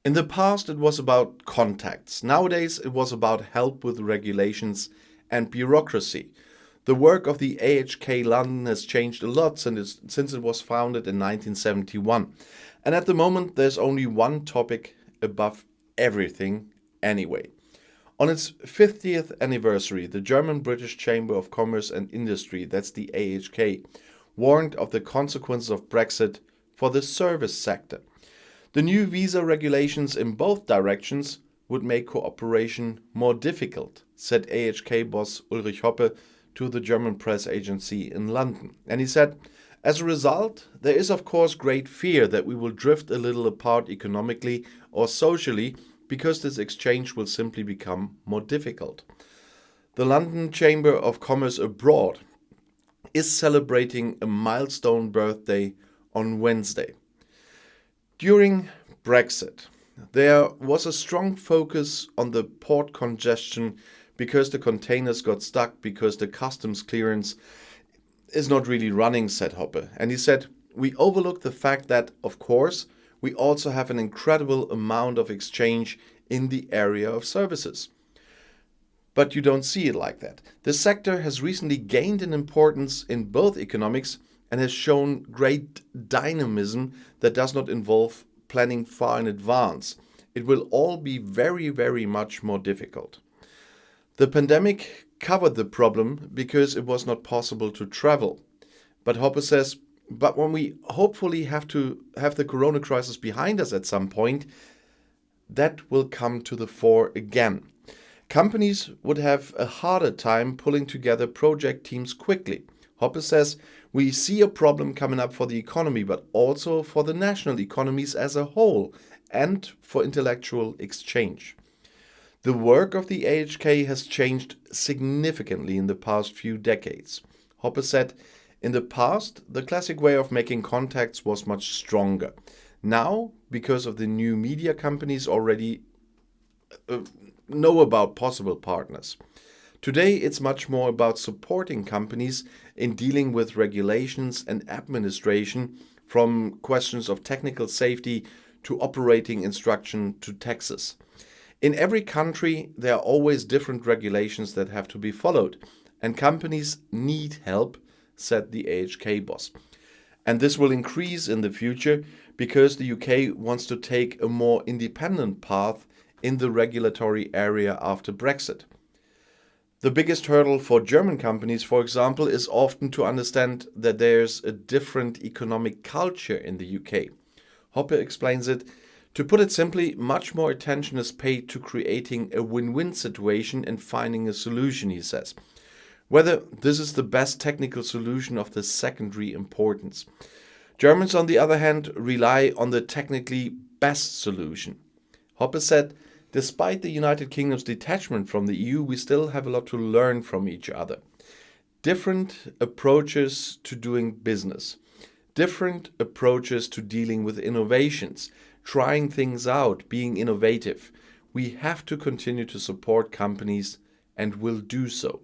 In the past, it was about contacts. Nowadays, it was about help with regulations and bureaucracy. The work of the AHK London has changed a lot since it was founded in 1971. And at the moment, there's only one topic above everything anyway. On its 50th anniversary, the German-British Chamber of Commerce and Industry, that's the AHK, warned of the consequences of Brexit for the service sector. The new visa regulations in both directions would make cooperation more difficult, said AHK boss Ulrich Hoppe to the German press agency in London. And he said, as a result, there is of course great fear that we will drift a little apart economically or socially because this exchange will simply become more difficult. The London Chamber of Commerce Abroad is celebrating a milestone birthday on Wednesday. During Brexit, there was a strong focus on the port congestion because the containers got stuck because the customs clearance is not really running, said Hoppe. And he said, we overlook the fact that, of course, we also have an incredible amount of exchange in the area of services. But you don't see it like that. The sector has recently gained in importance in both economics and has shown great dynamism that does not involve planning far in advance. It will all be very, very much more difficult. The pandemic covered the problem because it was not possible to travel. But Hoppe says, but when we hopefully have to have the corona crisis behind us at some point, that will come to the fore again. Companies would have a harder time pulling together project teams quickly. Hoppe says, we see a problem coming up for the economy, but also for the national economies as a whole and for intellectual exchange. The work of the AHK has changed significantly in the past few decades. Hoppe said, in the past, the classic way of making contacts was much stronger. Now, because of the new media companies already know about possible partners. Today, it's much more about supporting companies in dealing with regulations and administration, from questions of technical safety to operating instruction to taxes. In every country, there are always different regulations that have to be followed, and companies need help, said the AHK boss. And this will increase in the future because the UK wants to take a more independent path in the regulatory area after Brexit. The biggest hurdle for German companies, for example, is often to understand that there's a different economic culture in the UK. Hoppe explains it. To put it simply, much more attention is paid to creating a win-win situation and finding a solution, he says. Whether this is the best technical solution of the secondary importance. Germans, on the other hand, rely on the technically best solution. Hoppe said, despite the United Kingdom's detachment from the EU, we still have a lot to learn from each other. Different approaches to doing business, different approaches to dealing with innovations, trying things out, being innovative. We have to continue to support companies and will do so.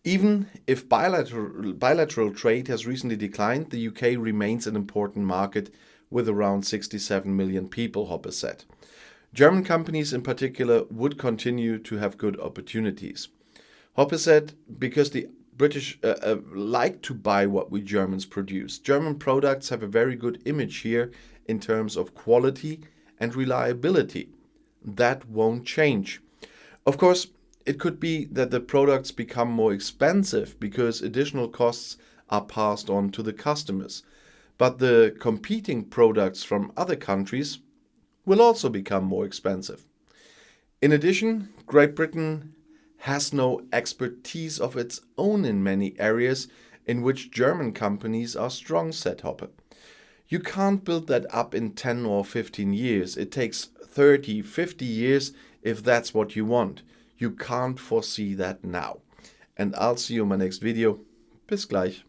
Even if bilateral trade has recently declined, the UK remains an important market with around 67 million people, Hoppe said. German companies in particular would continue to have good opportunities. Hoppe said, because the British like to buy what we Germans produce. German products have a very good image here in terms of quality and reliability. That won't change. Of course, it could be that the products become more expensive because additional costs are passed on to the customers. But the competing products from other countries will also become more expensive. In addition, Great Britain has no expertise of its own in many areas in which German companies are strong, said Hoppe. You can't build that up in 10 or 15 years. It takes 30, 50 years if that's what you want. You can't foresee that now. And I'll see you in my next video. Bis gleich.